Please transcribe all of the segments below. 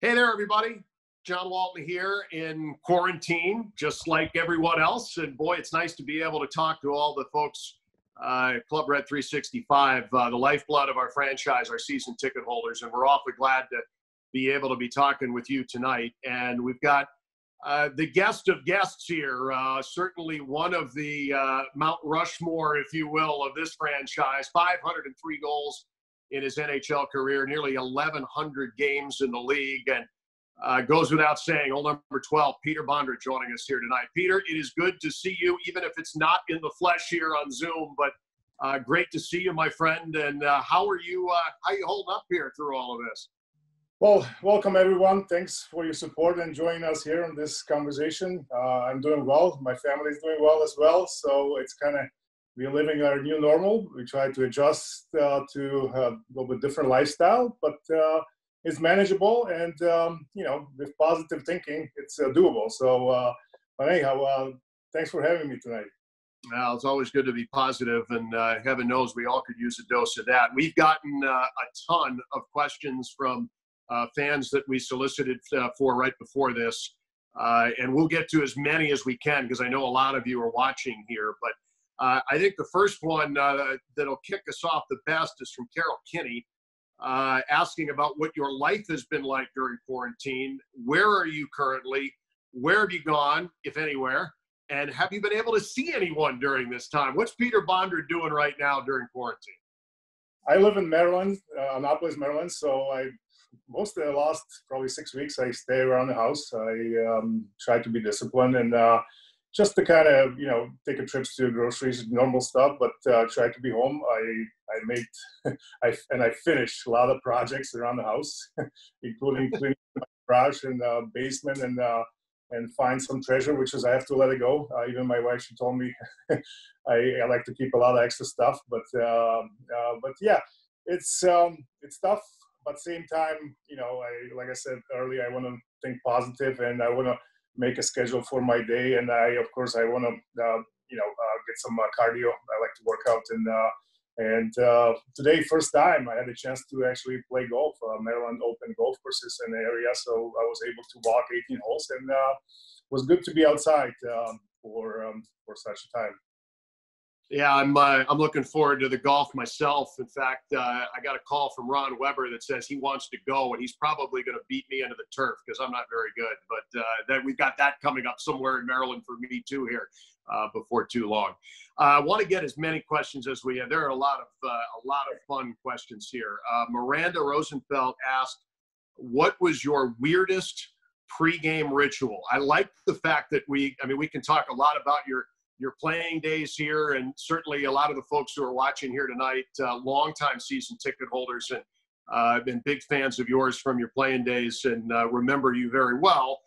Hey there, everybody. John Walton here in quarantine, just like everyone else. And boy, it's nice to be able to talk to all the folks at Club Red 365, the lifeblood of our franchise, our season ticket holders. And we're awfully glad to be able to be talking with you tonight. And we've got the guest of guests here, certainly one of the Mount Rushmore, if you will, of this franchise. 503 goals in his NHL career, nearly 1,100 games in the league, and goes without saying, old number 12, Peter Bondra, joining us here tonight. Peter, it is good to see you, even if it's not in the flesh here on Zoom, but great to see you, my friend. And how are you holding up here through all of this? Well, welcome everyone. Thanks for your support and joining us here on this conversation. I'm doing well. My family is doing well as well. So it's kind of, we're living our new normal. We try to adjust to a little bit different lifestyle, but it's manageable. And, with positive thinking, it's doable. So, but anyhow, thanks for having me tonight. Well, it's always good to be positive, and heaven knows we all could use a dose of that. We've gotten a ton of questions from fans that we solicited for right before this, and we'll get to as many as we can because I know a lot of you are watching here. But I think the first one that'll kick us off the best is from Carol Kinney, asking about what your life has been like during quarantine. Where are you currently? Where have you gone, if anywhere? And have you been able to see anyone during this time? What's Peter Bondra doing right now during quarantine? I live in Maryland, Annapolis, Maryland. So most of the last probably 6 weeks, I stay around the house. I try to be disciplined and just to kind of, take a trip to groceries, normal stuff, but try to be home. I finished a lot of projects around the house, including cleaning my garage and basement and find some treasure, which is I have to let it go. Even my wife, she told me I like to keep a lot of extra stuff, but yeah, it's tough. But same time, like I said earlier, I want to think positive and I want to make a schedule for my day. And I want to, get some cardio. I like to work out. And today, first time I had a chance to actually play golf, Maryland Open golf courses in the area. So I was able to walk 18 holes and was good to be outside for such a time. Yeah, I'm looking forward to the golf myself. In fact, I got a call from Ron Weber that says he wants to go, and he's probably going to beat me into the turf because I'm not very good. But that we've got that coming up somewhere in Maryland for me too here before too long. I want to get as many questions as we have. There are a lot of fun questions here. Miranda Rosenfeld asked, "What was your weirdest pregame ritual?" I like the fact that we can talk a lot about your playing days here, and certainly a lot of the folks who are watching here tonight, longtime season ticket holders, and I've been big fans of yours from your playing days and remember you very well.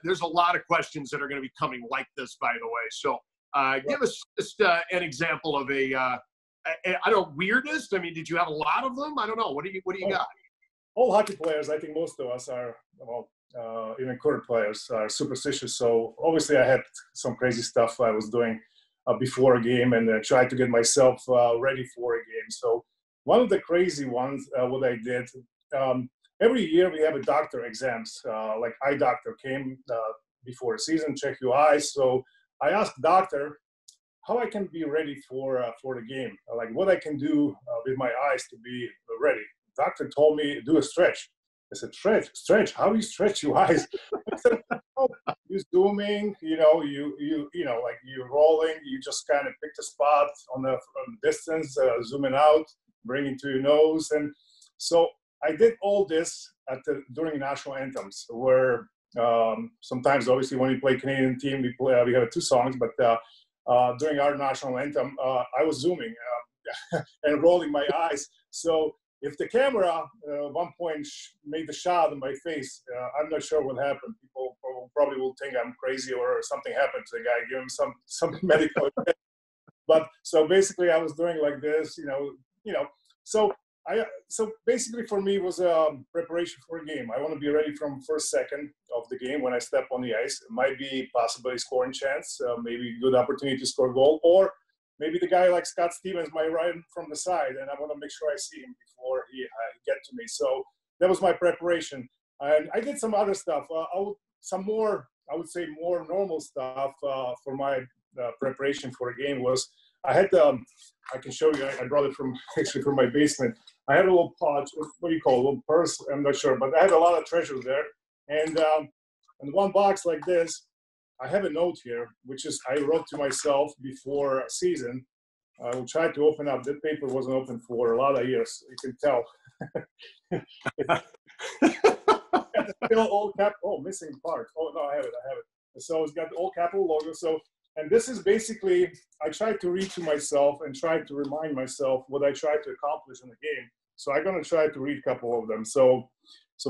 There's a lot of questions that are going to be coming like this, by the way. So give us just an example of weirdest. I mean, did you have a lot of them? I don't know. What do you got? All hockey players, I think most of us are, even current players are superstitious. So obviously I had some crazy stuff I was doing before a game and tried to get myself ready for a game. So one of the crazy ones, what I did, every year we have a doctor exams, like eye doctor came before a season, check your eyes. So I asked doctor how I can be ready for the game, like what I can do with my eyes to be ready. Doctor told me do a stretch. I said, stretch. How do you stretch your eyes? I said, you're zooming. Like you're rolling. You just kind of pick the spot on the distance, zooming out, bringing to your nose, and so I did all this during national anthems, where sometimes, obviously, when we play Canadian team, we have two songs, but during our national anthem, I was zooming and rolling my eyes. So if the camera at one point made the shot in my face, I'm not sure what happened. People probably will think I'm crazy or something happened to the guy, give him some medical attention. But so basically I was doing like this, So basically for me it was a preparation for a game. I want to be ready from first second of the game when I step on the ice. It might be possibly scoring chance, maybe good opportunity to score a goal, or maybe the guy like Scott Stevens might ride from the side, and I want to make sure I see him before he get to me. So that was my preparation. And I did some other stuff. I would say more normal stuff for my preparation for a game was I had I can show you. I brought it from actually from my basement. I had a little pouch. What do you call it? A little purse? I'm not sure, but I had a lot of treasures there. And in one box like this, I have a note here, which is I wrote to myself before a season. I will try to open up. That paper wasn't open for a lot of years. You can tell. It's still all cap. Oh, missing part. Oh no, I have it. So it's got the all capital logo. So, and this is basically I tried to read to myself and try to remind myself what I tried to accomplish in the game. So I'm going to try to read a couple of them. So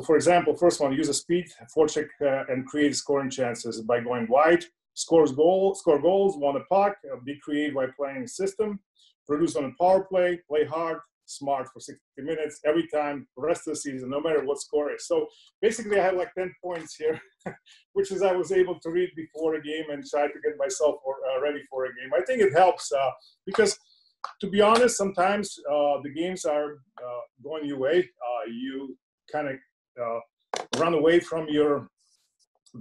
for example, first one, use a speed forecheck and create scoring chances by going wide. Score goals, won a puck, be creative by playing system, produce on a power play, play hard, smart for 60 minutes every time, the rest of the season, no matter what score is. So basically I had like 10 points here, which is I was able to read before a game and try to get myself ready for a game. I think it helps because to be honest, sometimes the games are going your way. You kind of run away from your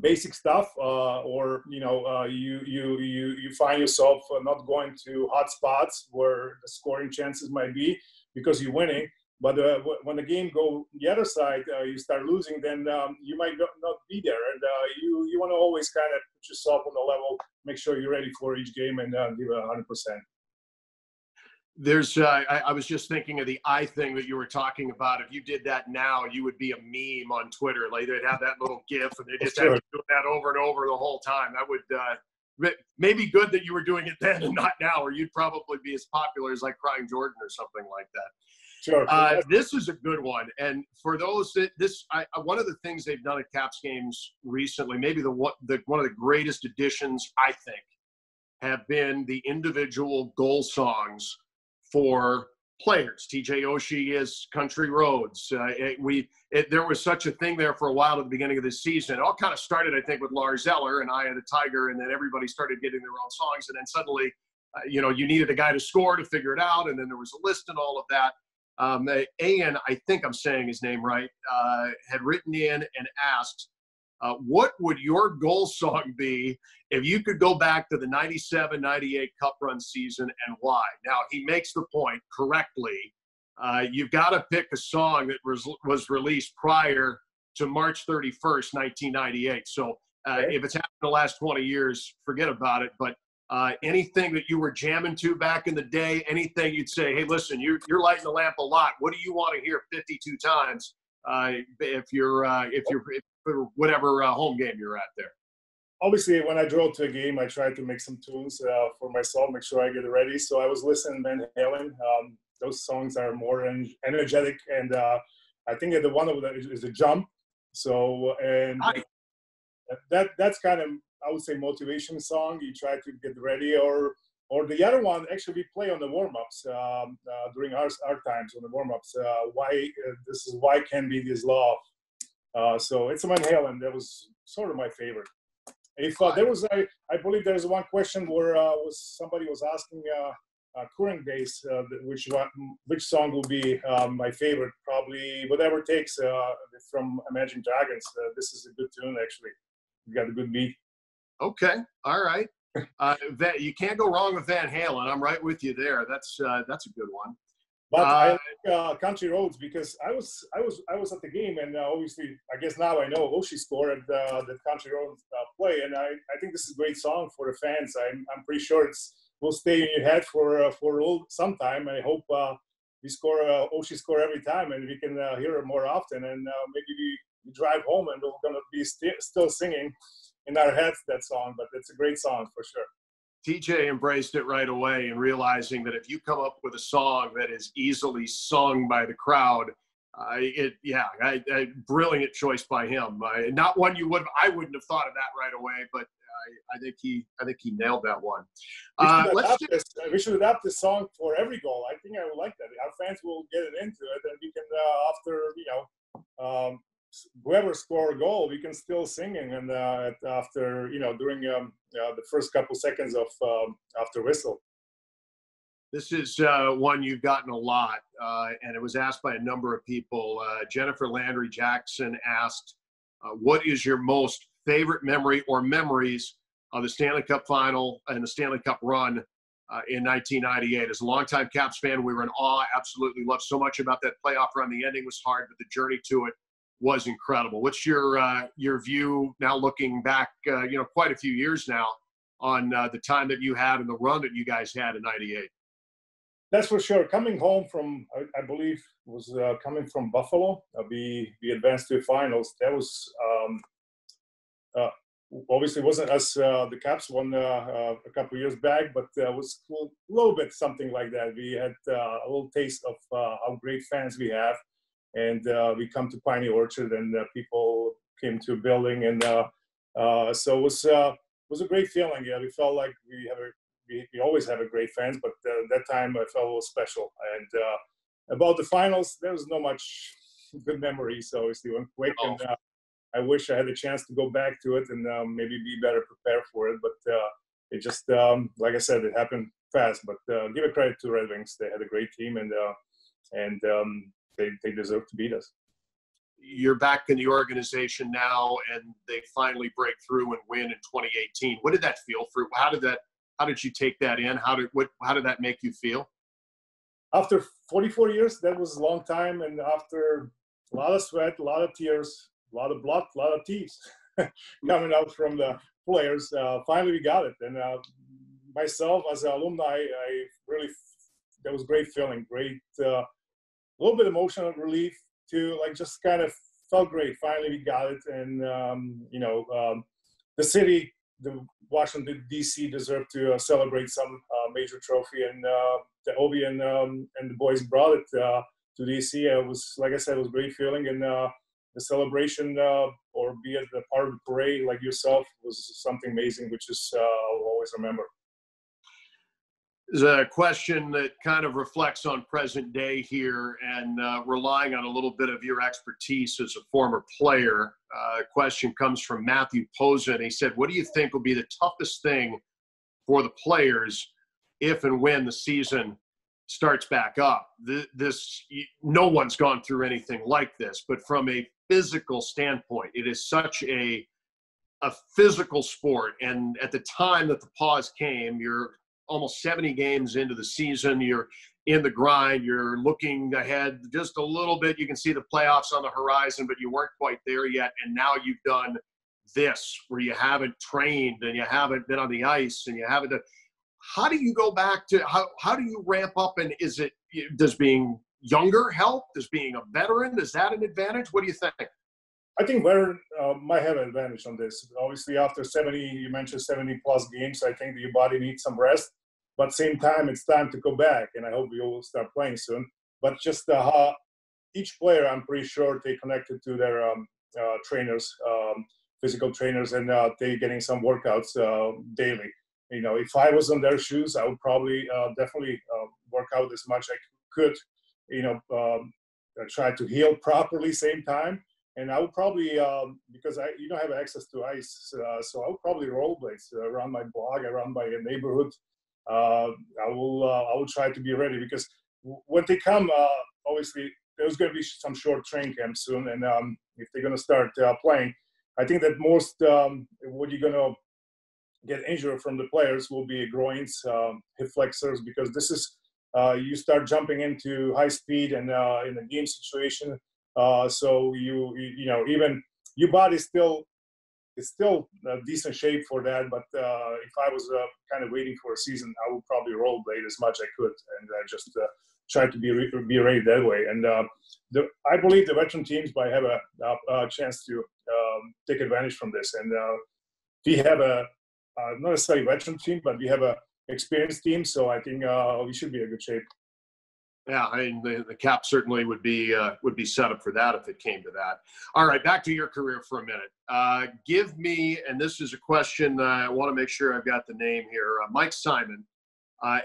basic stuff, or you find yourself not going to hot spots where the scoring chances might be because you're winning. But when the game go the other side, you start losing, then you might not be there. And you want to always kind of put yourself on the level, make sure you're ready for each game and give it 100%. There's, I was just thinking of the eye thing that you were talking about. If you did that now, you would be a meme on Twitter. Like they'd have that little GIF, and they just have to do that over and over the whole time. That would maybe good that you were doing it then and not now, or you'd probably be as popular as like Crying Jordan or something like that. Sure. This is a good one, and for those that one of the things they've done at Caps games recently, maybe one of the greatest additions I think, have been the individual goal songs for players. TJ Oshie is Country Roads. There was such a thing there for a while at the beginning of the season. It all kind of started, I think, with Lars Eller and Eye of the Tiger, and then everybody started getting their own songs, and then suddenly, you needed a guy to score to figure it out, and then there was a list and all of that. Ian, I think I'm saying his name right, had written in and asked, what would your goal song be if you could go back to the 97-98 Cup run season, and why? Now, he makes the point correctly. You've got to pick a song that was released prior to March 31st, 1998. So if it's happened in the last 20 years, forget about it. But anything that you were jamming to back in the day, anything you'd say, hey, listen, you're lighting the lamp a lot. What do you want to hear 52 times if you're for whatever home game you're at there? Obviously, when I drove to a game, I tried to make some tunes for myself, make sure I get it ready. So I was listening to Van Halen. Those songs are more energetic, and I think that the one of them is a Jump. So, and that's kind of, I would say, motivation song. You try to get ready, or the other one, actually, we play on the warm-ups during our times on the warm-ups. Why Can't Be This Love. So it's a Van Halen. That was sort of my favorite. If there was, I believe there's one question where somebody was asking current days which song will be my favorite. Probably Whatever It Takes from Imagine Dragons. This is a good tune, actually. You got a good beat. Okay, all right. You can't go wrong with Van Halen. I'm right with you there. That's a good one. But I like Country Roads because I was at the game, and obviously I guess now I know Oshie scored at the Country Roads play, and I think this is a great song for the fans. I'm pretty sure will stay in your head for some time. I hope Oshie score every time, and we can hear it more often, and maybe we drive home and we're gonna be still singing in our heads that song. But it's a great song for sure. TJ embraced it right away, and realizing that if you come up with a song that is easily sung by the crowd, brilliant choice by him. Not one I wouldn't have thought of that right away, but I think he nailed that one. We should adapt this song for every goal. I think I would like that. Our fans will get it into it, and we can whoever score a goal, we can still sing, and after during the first couple seconds of after whistle. This is one you've gotten a lot, and it was asked by a number of people. Jennifer Landry Jackson asked, what is your most favorite memory or memories of the Stanley Cup final and the Stanley Cup run in 1998? As a longtime Caps fan, we were in awe, absolutely loved so much about that playoff run. The ending was hard, but the journey to it was incredible. What's your view now looking back, quite a few years now on the time that you had and the run that you guys had in 98? That's for sure. Coming home from, I believe, was coming from Buffalo. We advanced to the finals. That was obviously wasn't as the Caps won a couple of years back, but it was a little bit something like that. We had a little taste of how great fans we have, and we come to Piney Orchard, and people came to a building, and so it was a great feeling. Yeah, we felt like we always have a great fans, but that time I felt a little special. And about the finals, there was not much good memories. Obviously, went quick, and I wish I had a chance to go back to it and maybe be better prepared for it. But it just, like I said, it happened fast. But give a credit to Red Wings; they had a great team, and they deserve to beat us. You're back in the organization now, and they finally break through and win in 2018. What did that feel for? How did you take that in? How did that make you feel? After 44 years, that was a long time, and after a lot of sweat, a lot of tears, a lot of blood, a lot of teeth coming out from the players, finally we got it. And myself, as an alumni, that was a great feeling, a little bit emotional relief too, like just kind of felt great. Finally we got it, and the city, the Washington D.C. deserved to celebrate some major trophy, and the Ovi and the boys brought it to D.C. It was, like I said, it was a great feeling, and the celebration or be at the part of the parade like yourself was something amazing, which is I'll always remember. There's a question that kind of reflects on present day here, and relying on a little bit of your expertise as a former player. Question comes from Matthew Posen. He said, what do you think will be the toughest thing for the players if and when the season starts back up? No one's gone through anything like this, but from a physical standpoint, it is such a physical sport. And at the time that the pause came, you're almost 70 games into the season. You're in the grind. You're looking ahead just a little bit. You can see the playoffs on the horizon, but you weren't quite there yet. And now you've done this where you haven't trained and you haven't been on the ice and you haven't done. How do you go back to how do you ramp up? And does being younger help? Does being a veteran, is that an advantage? What do you think? I think veteran might have an advantage on this. Obviously, after 70, you mentioned 70 plus games, I think that your body needs some rest. But at the same time, it's time to go back, and I hope we will start playing soon. But just each player, I'm pretty sure they connected to their trainers, physical trainers, and they're getting some workouts daily. If I was in their shoes, I would probably definitely work out as much as I could. Try to heal properly same time. And I would probably, because you don't have access to ice, so I would probably rollerblades around my block, around my neighborhood. I will try to be ready, because when they come, obviously there's going to be some short training camp soon, and if they're going to start playing, I think that most what you're going to get injured from the players will be groins, hip flexors, because this is you start jumping into high speed and in a game situation. So even your body is still decent shape for that. But if I was kind of waiting for a season, I would probably rollerblade as much as I could, and just try to be ready that way. And I believe the veteran teams might have a chance to take advantage from this. And we have a not necessarily veteran team, but we have a experienced team. So I think we should be in good shape. Yeah, I mean, the Cap certainly would be set up for that if it came to that. All right, back to your career for a minute. Give me, and this is a question, I want to make sure I've got the name here. Mike Simon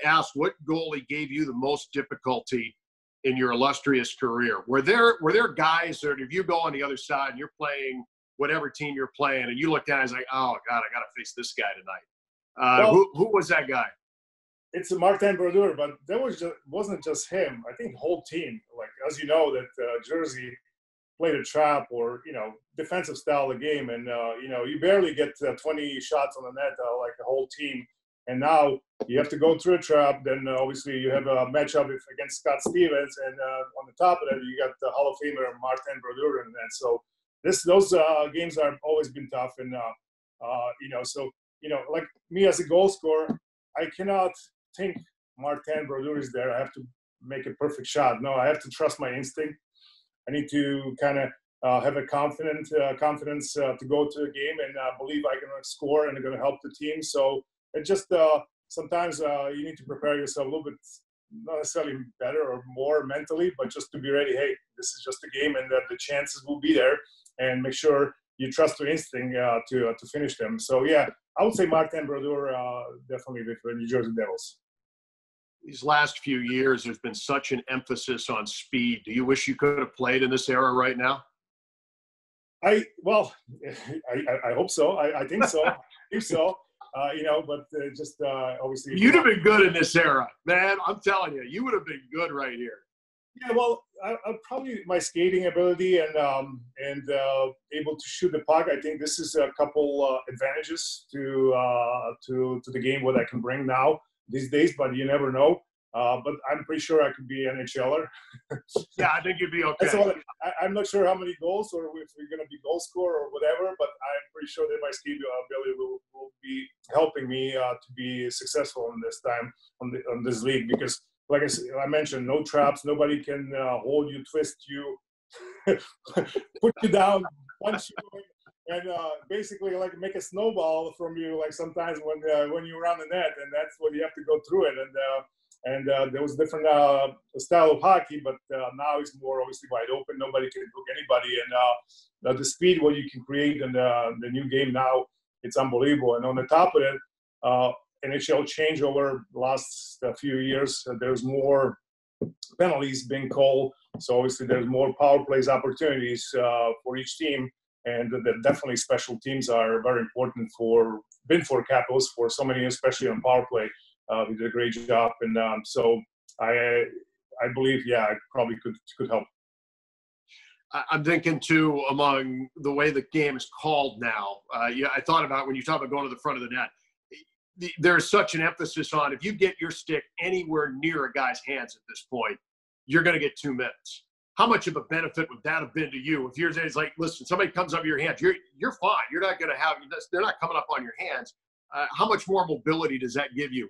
asked, what goalie gave you the most difficulty in your illustrious career? Were there guys that if you go on the other side and you're playing whatever team you're playing and you look down and it's like, oh, God, I got to face this guy tonight. Who was that guy? It's Martin Brodeur, but that wasn't just him. I think the whole team, like, as you know, that jersey play the trap or, defensive style of game. And, you barely get 20 shots on the net, like the whole team. And now you have to go through a trap. Then obviously you have a matchup against Scott Stevens. And on the top of that, you got the Hall of Famer Martin Brodeur in that. So those games have always been tough. And, like me as a goal scorer, I cannot think Martin Brodeur is there. I have to make a perfect shot. No, I have to trust my instinct. I need to kind of have a confidence to go to the game and believe I can score and I'm going to help the team. So it just sometimes you need to prepare yourself a little bit, not necessarily better or more mentally, but just to be ready. Hey, this is just a game, and the chances will be there. And make sure you trust your instinct to finish them. So yeah, I would say Martin Brodeur definitely with the New Jersey Devils. These last few years, there's been such an emphasis on speed. Do you wish you could have played in this era right now? I hope so. I think so. But just obviously. You'd have been good in this era, man. I'm telling you, you would have been good right here. Yeah, well, I probably my skating ability and able to shoot the puck. I think this is a couple advantages to the game what I can bring now these days. But you never know. But I'm pretty sure I could be an NHLer. Yeah, I think you'd be okay. I'm not sure how many goals or if we're going to be goal scorer or whatever, but I'm pretty sure that my skating ability will be helping me to be successful in this time on this league. Because, like I mentioned, no traps. Nobody can hold you, twist you, put you down, punch you, and basically like make a snowball from you. Like sometimes when you're around the net, and that's what you have to go through it. And there was different style of hockey, but now it's more obviously wide open. Nobody can hook anybody, and the speed what you can create in the new game now, it's unbelievable. And on the top of it, NHL change over the last few years. There's more penalties being called, so obviously there's more power plays opportunities for each team, and definitely special teams are very important for Capitals for so many, especially on power play. We did a great job, and so I believe, I probably could help. I'm thinking too, among the way the game is called now. I thought about when you talk about going to the front of the net. There's such an emphasis on if you get your stick anywhere near a guy's hands at this point, you're going to get 2 minutes. How much of a benefit would that have been to you? If yours is like, listen, somebody comes up your hands, you're fine. You're not going to have – they're not coming up on your hands. How much more mobility does that give you?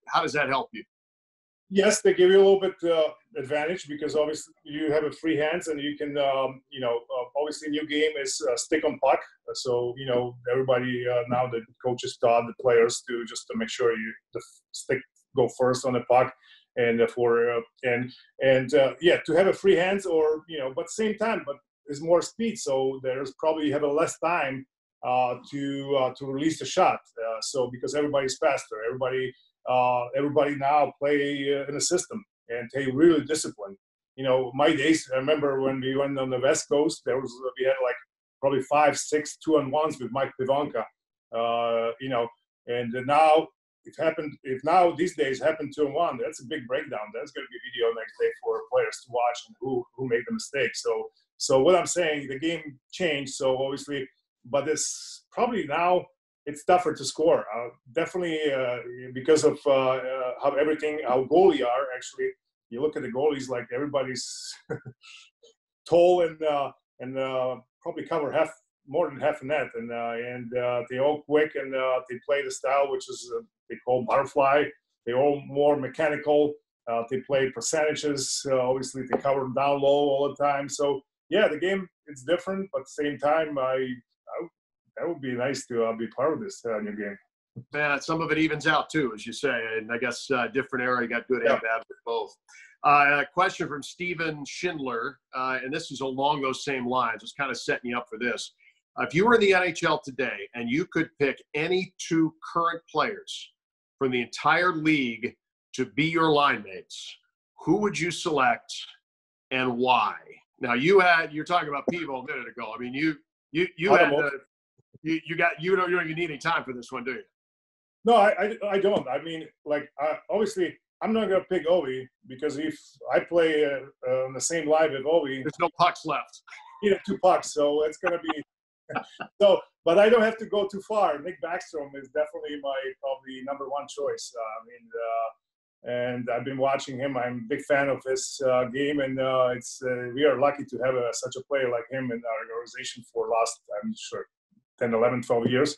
How does that help you? Yes, they give you a little bit advantage because obviously you have a free hands and you can, obviously new game is stick on puck. So, everybody now the coaches taught the players to make sure the stick go first on the puck and to have a free hands or, but same time, but there's more speed. So there's probably you have a less time to release the shot. So because everybody's faster, everybody now play in a system and they really disciplined. My days, I remember when we went on the West Coast, we had like probably 5-6 2-on-1s with Mike Pivanka. And now if now these days happen 2-on-1, that's a big breakdown. That's going to be video next day for players to watch and who made the mistake. So what I'm saying, the game changed. So obviously, but it's probably now it's tougher to score. Definitely because of how goalie are actually. You look at the goalies, like everybody's tall and probably cover more than half a net, and they all quick and they play the style which is they call butterfly. They're all more mechanical. They play percentages. Obviously, they cover them down low all the time. So yeah, the game it's different, but at the same time, that would be nice to be part of this new game. Yeah, some of it evens out too, as you say, and I guess different area got good and bad with both. A question from Steven Schindler, and this is along those same lines. It's kind of setting you up for this. If you were in the NHL today and you could pick any 2 current players from the entire league to be your line mates, who would you select and why? Now you're talking about Pivo a minute ago. I mean, you don't even need any time for this one, do you? No, I don't. I mean, like, obviously, I'm not going to pick Ovi because if I play on the same line with Ovi. There's no pucks left. needed 2 pucks, so it's going to be so. But I don't have to go too far. Nick Backstrom is definitely my probably number 1 choice. And I've been watching him. I'm a big fan of his game, and we are lucky to have such a player like him in our organization for last, I'm sure, 10, 11, 12 years.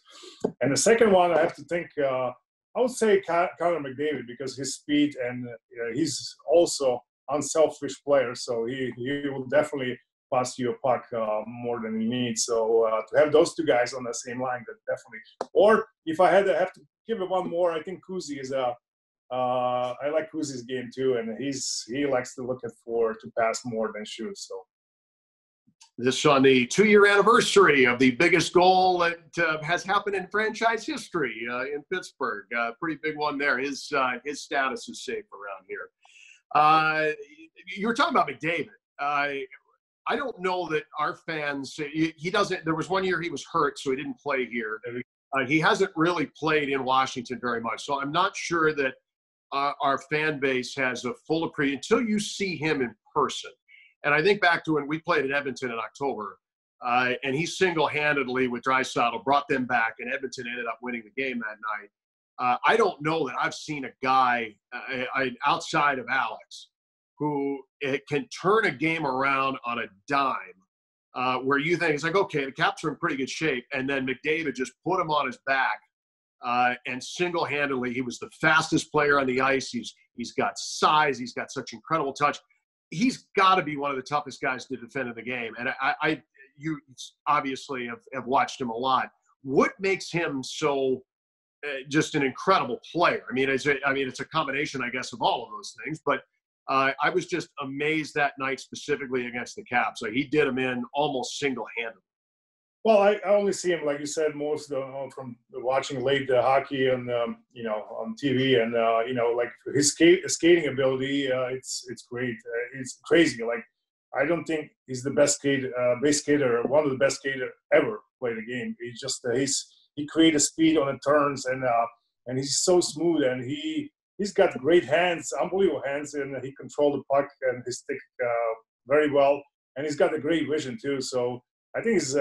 And the second one, I have to think, I would say Connor McDavid, because his speed, and he's also unselfish player, so he will definitely pass you a puck more than you need. So to have those 2 guys on the same line, that definitely. Or if I have to give it one more, I think Kuzi is I like Kuzi's game too, and he likes to to pass more than shoot. So this on the 2-year anniversary of the biggest goal that has happened in franchise history in Pittsburgh. Pretty big one there. His status is safe around here. You were talking about McDavid. I don't know that our fans. He doesn't. There was one year he was hurt, so he didn't play here. He hasn't really played in Washington very much, so I'm not sure that our fan base has a full appreciation until you see him in person. And I think back to when we played at Edmonton in October, and he single-handedly with Draisaitl brought them back, and Edmonton ended up winning the game that night. I don't know that I've seen a guy outside of Alex who can turn a game around on a dime, where you think it's like, okay, the Caps are in pretty good shape, and then McDavid just put him on his back, and single-handedly, he was the fastest player on the ice. He's got size. He's got such incredible touch. He's got to be one of the toughest guys to defend in the game. And you obviously have watched him a lot. What makes him so just an incredible player? I mean, it's a combination, I guess, of all of those things. But I was just amazed that night specifically against the Caps. So he did him in almost single-handedly. Well, I only see him, like you said, most from watching late hockey and on TV, and like his skating ability, it's great. It's crazy. Like, I don't think he's the best base skater, one of the best skater ever played the game. He's just he created speed on the turns, and he's so smooth, and he's got great hands, unbelievable hands, and he controlled the puck and his stick very well, and he's got a great vision too. So I think he's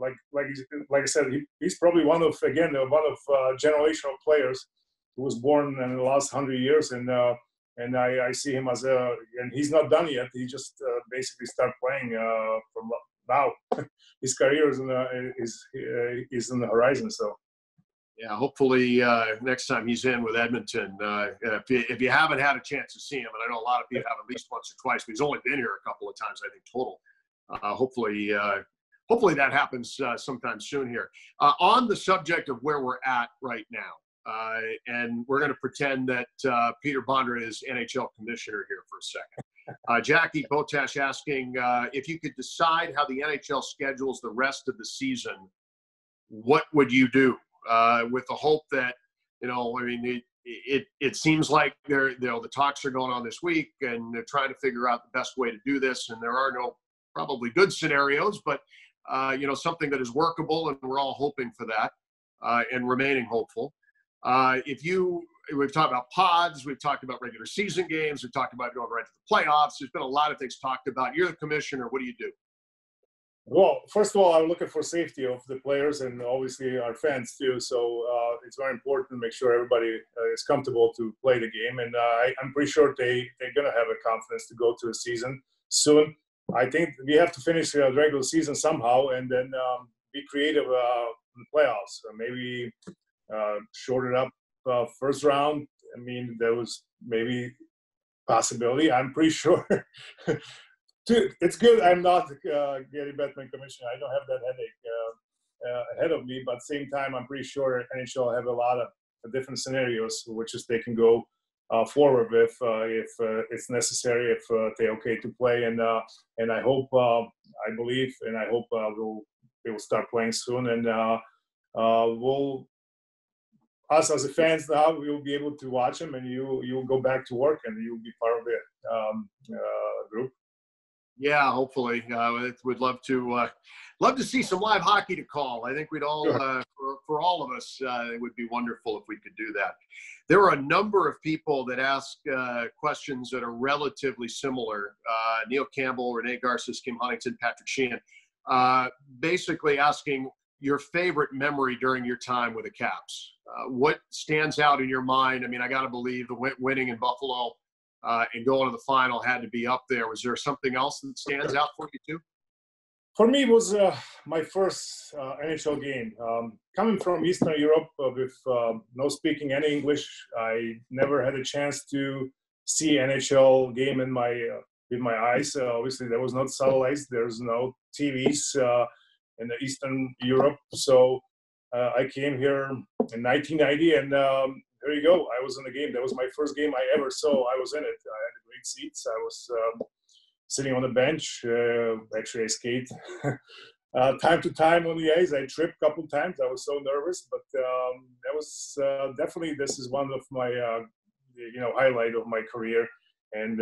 like I said, he's probably one of generational players who was born in the last 100 years, and I see him as and he's not done yet. He just basically started playing from now. His career is in the horizon. So yeah, hopefully next time he's in with Edmonton, if you haven't had a chance to see him, and I know a lot of people have at least once or twice, but he's only been here a couple of times, I think, total. Hopefully that happens sometime soon here. On the subject of where we're at right now, and we're going to pretend that Peter Bondra is NHL commissioner here for a second. Jackie Botash asking if you could decide how the NHL schedules the rest of the season, what would you do? With the hope that, it seems like the talks are going on this week, and they're trying to figure out the best way to do this. And there are no probably good scenarios, but something that is workable, and we're all hoping for that and remaining hopeful. We've talked about pods, we've talked about regular season games, we've talked about going right to the playoffs. There's been a lot of things talked about. You're the commissioner. What do you do? Well, first of all, I'm looking for safety of the players and obviously our fans too. So it's very important to make sure everybody is comfortable to play the game. And I'm pretty sure they're going to have a confidence to go to the season soon. I think we have to finish the regular season somehow, and then be creative in the playoffs. Maybe short it up first round. I mean, there was maybe possibility. I'm pretty sure. It's good I'm not Gary Bettman commissioner. I don't have that headache ahead of me, but at the same time, I'm pretty sure NHL have a lot of different scenarios, which is they can go forward with if it's necessary, if they're okay to play. And I hope, I believe, and I hope they will start playing soon. And us as a fans now, we will be able to watch them, and you'll go back to work, and you'll be part of the group. Yeah, hopefully. We'd love to see some live hockey to call. I think we'd all, for all of us, it would be wonderful if we could do that. There are a number of people that ask questions that are relatively similar. Neil Campbell, Renee Garces, Kim Huntington, Patrick Sheehan. basically asking your favorite memory during your time with the Caps. What stands out in your mind? I mean, I got to believe the winning in Buffalo and going to the final had to be up there. Was there something else that stands out for you too? For me, it was my first NHL game. Coming from Eastern Europe with no speaking any English, I never had a chance to see NHL game in my with my eyes. Obviously, there was no satellites. There's no TVs in the Eastern Europe. So I came here in 1990, and there you go. I was in the game. That was my first game I ever saw. I was in it. I had great seats. I was sitting on the bench. Actually, I skate time to time on the ice. I tripped a couple times. I was so nervous, but that was definitely, this is one of my highlight of my career, and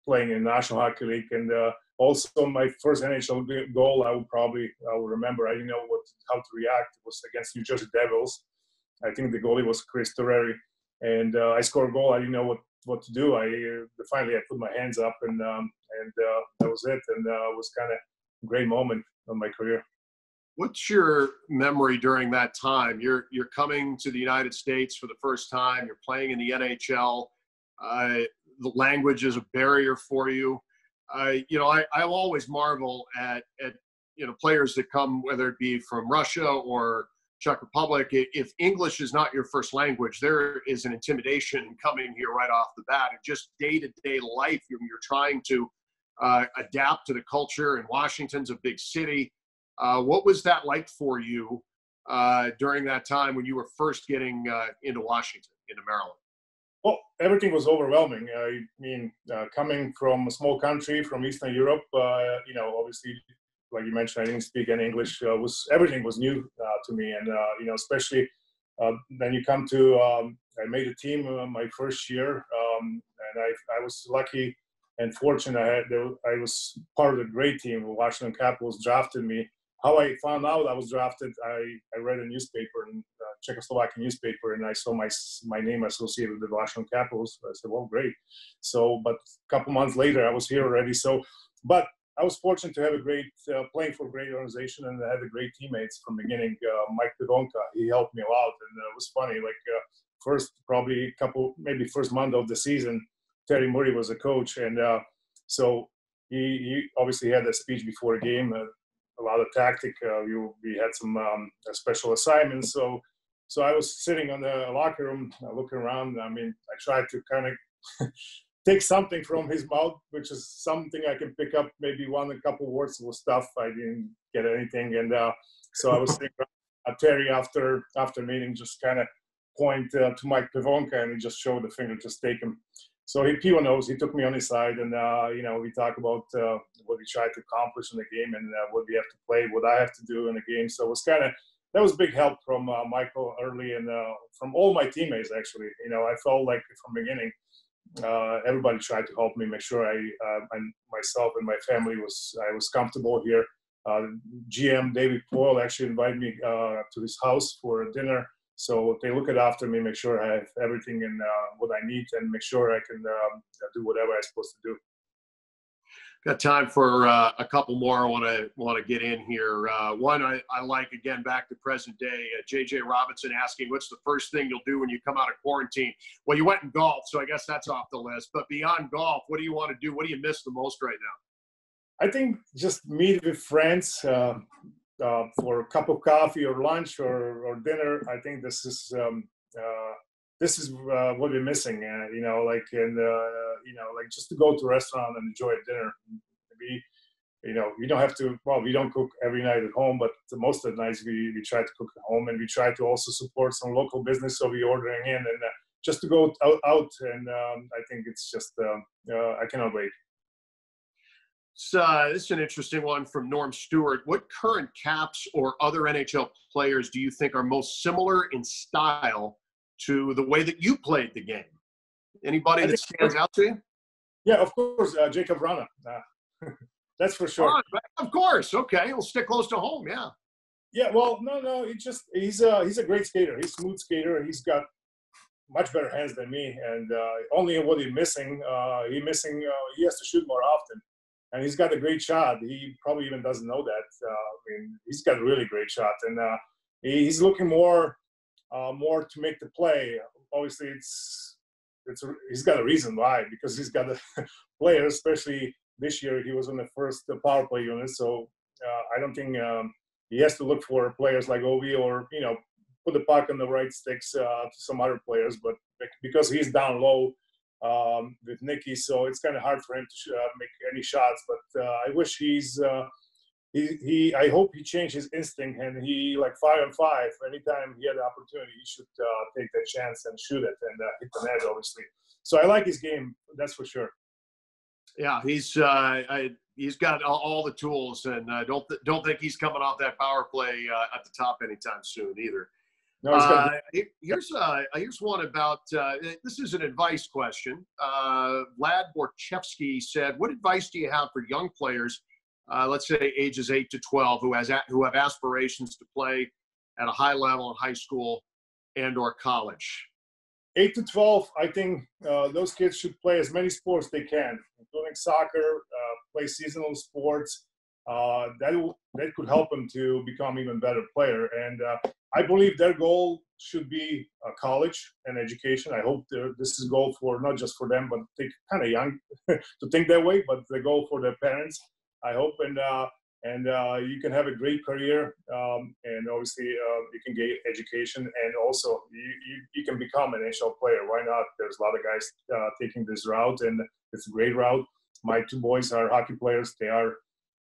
playing in National Hockey League, and also my first NHL goal. I will remember. I didn't know how to react. It was against New Jersey Devils. I think the goalie was Chris Torreri, and I scored a goal. I didn't know what to do. Finally I put my hands up, and that was it. And it was kind of a great moment of my career. What's your memory during that time? You're coming to the United States for the first time. You're playing in the NHL. The language is a barrier for you. I always marvel at players that come, whether it be from Russia or Czech Republic. If English is not your first language, there is an intimidation coming here right off the bat. And just day-to-day life, you're trying to adapt to the culture. And Washington's a big city. What was that like for you during that time when you were first getting into Washington, into Maryland? Well, everything was overwhelming. I mean, coming from a small country from Eastern Europe, obviously, like you mentioned, I didn't speak any English. Everything was new to me, and especially then you come to. I made a team my first year, and I was lucky and fortunate. I was part of the great team. The Washington Capitals drafted me. How I found out I was drafted, I read a newspaper, Czechoslovakian newspaper, and I saw my name associated with the Washington Capitals. I said, well, great. So, but a couple months later, I was here already. So, but I was fortunate to have a great, playing for a great organization, and I had great teammates from the beginning. Mike Pivonka, he helped me a lot, and it was funny. Maybe first month of the season, Terry Murray was a coach, and so he obviously had a speech before a game. A lot of tactic. We had some special assignments. So I was sitting on the locker room, looking around. I mean, I tried to kind of take something from his mouth, which is something I can pick up, maybe a couple words of stuff. I didn't get anything, and so I was sitting around. Terry after meeting just kind of point to Mike Pivonka, and he just showed the finger, just take him. So P.O. knows. He took me on his side, and we talk about what we tried to accomplish in the game, and what we have to play, what I have to do in the game. So it was that was big help from Michael early, and from all my teammates actually. I felt like from the beginning, everybody tried to help me, make sure myself and my family I was comfortable here. GM David Poyle actually invited me to his house for dinner. So they look after me, make sure I have everything and what I need, and make sure I can do whatever I'm supposed to do. Got time for a couple more. I want to get in here. One I like, again, back to present day. J.J. Robinson asking, what's the first thing you'll do when you come out of quarantine? Well, you went and golfed, so I guess that's off the list. But beyond golf, what do you want to do? What do you miss the most right now? I think just meet with friends for a cup of coffee or lunch or dinner. I think this is what we're missing. Just to go to a restaurant and enjoy a dinner. Maybe, you don't have to. Well, we don't cook every night at home, but most of the nights we try to cook at home, and we try to also support some local business. So we're ordering in, and just to go out, and I think it's just I cannot wait. This is an interesting one from Norm Stewart. What current Caps or other NHL players do you think are most similar in style to the way that you played the game? Anybody that stands out to you? Yeah, of course, Jacob Vrana. That's for sure. Of course. Okay, we'll stick close to home. Yeah. Yeah. Well, no. He's a great skater. He's a smooth skater. He's got much better hands than me, and only what he's missing. He has to shoot more often. and he's got a great shot. He probably even doesn't know that. I mean, he's got a really great shot, and he's looking more to make the play. Obviously, he's got a reason why, because he's got a player, especially this year. He was on the first power play unit, so I don't think he has to look for players like Ovi or put the puck on the right sticks to some other players. But because he's down low with Nicky, so it's kind of hard for him to make any shots. But I wish I hope he changed his instinct, and he, like 5-on-5, anytime he had the opportunity, he should take that chance and shoot it and hit the net, obviously. So I like his game, that's for sure. Yeah, he's got all the tools, and don't think he's coming off that power play at the top anytime soon either. No, here's one about this is an advice question. Vlad Borchevsky said, "What advice do you have for young players, let's say ages 8 to 12, who have aspirations to play at a high level in high school and/or college?" 8 to 12, I think those kids should play as many sports they can, including soccer, play seasonal sports. That could help them to become even better player. And I believe their goal should be college and education. I hope this is a goal for not just for them, but they're kind of young to think that way, but the goal for their parents, I hope. And you can have a great career, and obviously you can get education, and also you can become an NHL player. Why not? There's a lot of guys taking this route, and it's a great route. My 2 boys are hockey players. They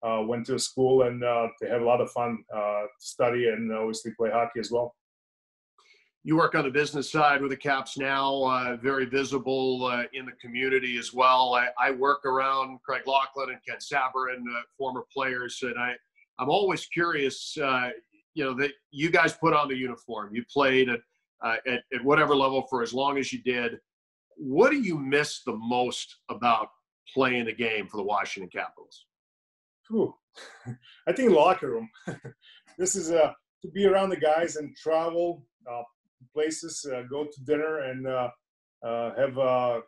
went to school, and they have a lot of fun study and obviously play hockey as well. You work on the business side with the Caps now, very visible in the community as well. I work around Craig Laughlin and Ken Sabourin, former players, and I'm always curious, that you guys put on the uniform. You played at whatever level for as long as you did. What do you miss the most about playing the game for the Washington Capitals? Ooh. I think locker room. This is to be around the guys and travel places, go to dinner, and have a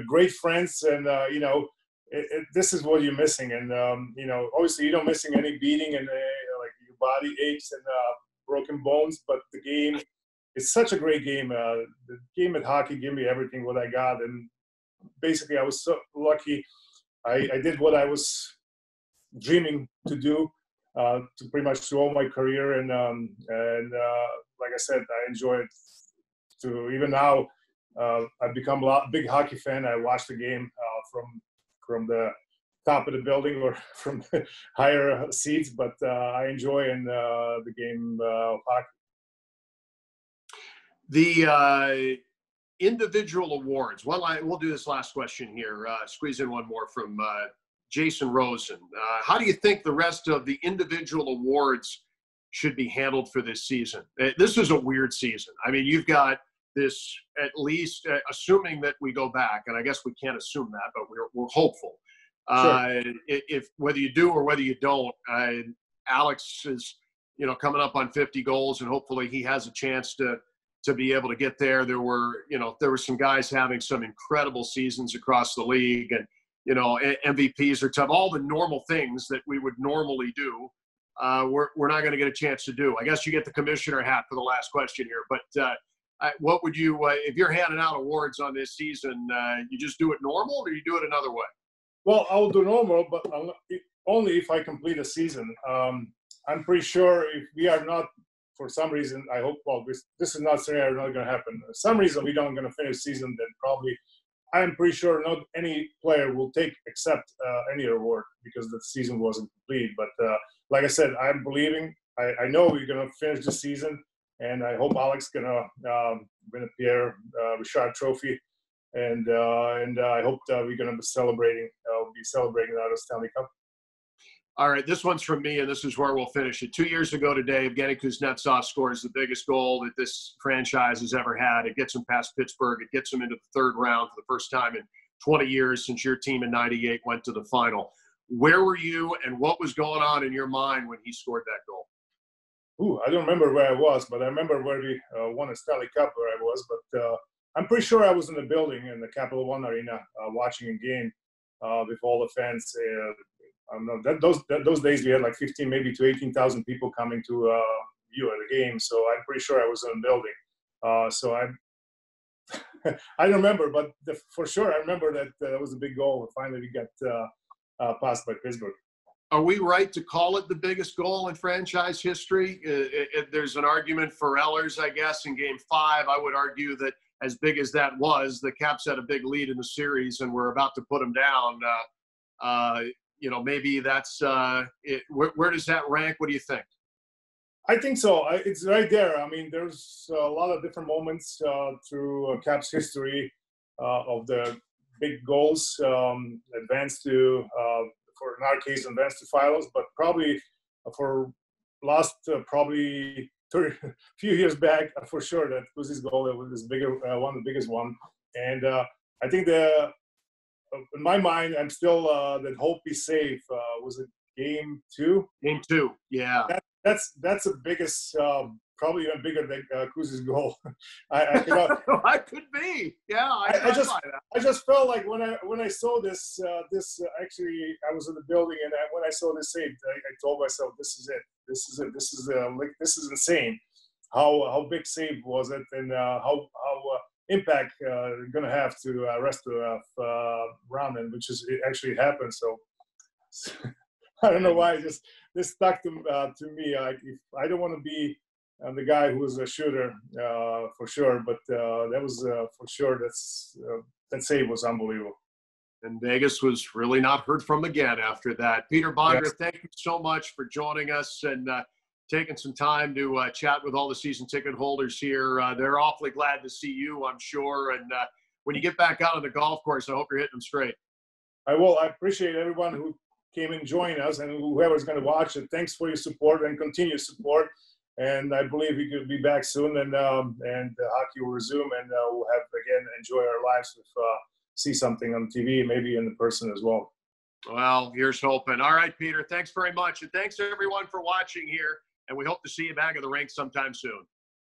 great friends, and this is what you're missing. And obviously you're not missing any beating and like your body aches and broken bones, but the game, it's such a great game. The game at hockey gave me everything what I got, and basically I was so lucky. I did what I was dreaming to do to pretty much through all my career, and like I said, I enjoy it. To even now, I've become a big hockey fan. I watch the game from the top of the building or from the higher seats, but I enjoy the game of hockey. The individual awards. Well, we'll do this last question here. Squeeze in one more from Jason Rosen. How do you think the rest of the individual awards should be handled for this season? This is a weird season. I mean, you've got this, at least assuming that we go back, and I guess we can't assume that, but we're hopeful. Sure. If whether you do or whether you don't, Alex is coming up on 50 goals, and hopefully he has a chance to be able to get there. There were some guys having some incredible seasons across the league, and MVPs are tough. All the normal things that we would normally do, we're not going to get a chance to do. I guess you get the commissioner hat for the last question here. But what would you, if you're handing out awards on this season, you just do it normal, or you do it another way? Well, I'll do normal, but only if I complete a season. I'm pretty sure if we are not, for some reason, I hope, well, this is not scenario not going to happen. For some reason we don't going to finish season, then probably I'm pretty sure not any player will accept any award because the season wasn't complete. But like I said, I'm believing. I know we're going to finish the season, and I hope Alex going to win a Pierre Richard Trophy, and I hope that we're going to be celebrating another Stanley Cup. All right, this one's from me, and this is where we'll finish it. 2 years ago today, Evgeny Kuznetsov scores the biggest goal that this franchise has ever had. It gets him past Pittsburgh. It gets him into the third round for the first time in 20 years since your team in '98 went to the final. Where were you, and what was going on in your mind when he scored that goal? I don't remember where I was, but I remember where we won a Stanley Cup where I was. But I'm pretty sure I was in the building in the Capital One Arena watching a game with all the fans. I don't know, those days we had like 15, maybe to 18,000 people coming to view the game. So I'm pretty sure I was in the building. So I don't remember, but for sure I remember that that was a big goal. Finally, we got passed by Pittsburgh. Are we right to call it the biggest goal in franchise history? There's an argument for Ehlers, I guess, in Game 5. I would argue that as big as that was, the Caps had a big lead in the series and we're about to put them down. Maybe that's it. Where does that rank? What do you think? I think so. It's right there. I mean, there's a lot of different moments through Caps history of the big goals, advance to, for in our case, advance to finals, but probably for last probably few years back, for sure, that was his goal. It was his bigger one, the biggest one. And I think in my mind, I'm still that hope be safe. Was it Game 2? Game 2, yeah. That's the biggest, probably even bigger than Cruz's goal. I cannot. I could be. Yeah, I just felt like when I saw this actually I was in the building and when I saw this save, I told myself this is it. This is insane. How big save was it and how impact going to have to rest of round, and which is it actually happened. So I don't know why this stuck to me. If I don't want to be the guy who was a shooter for sure, but that was for sure. That save was unbelievable. And Vegas was really not heard from again after that. Peter Bondra, yes. Thank you so much for joining us and taking some time to chat with all the season ticket holders here. They're awfully glad to see you, I'm sure. And when you get back out on the golf course, I hope you're hitting them straight. I will. I appreciate everyone who came and joined us and whoever's going to watch it. Thanks for your support and continued support. And I believe we could be back soon and hockey will resume and we'll have, again, enjoy our lives with see something on TV, maybe in person as well. Well, here's hoping. All right, Peter, thanks very much. And thanks to everyone for watching here. And we hope to see you back at the rink sometime soon.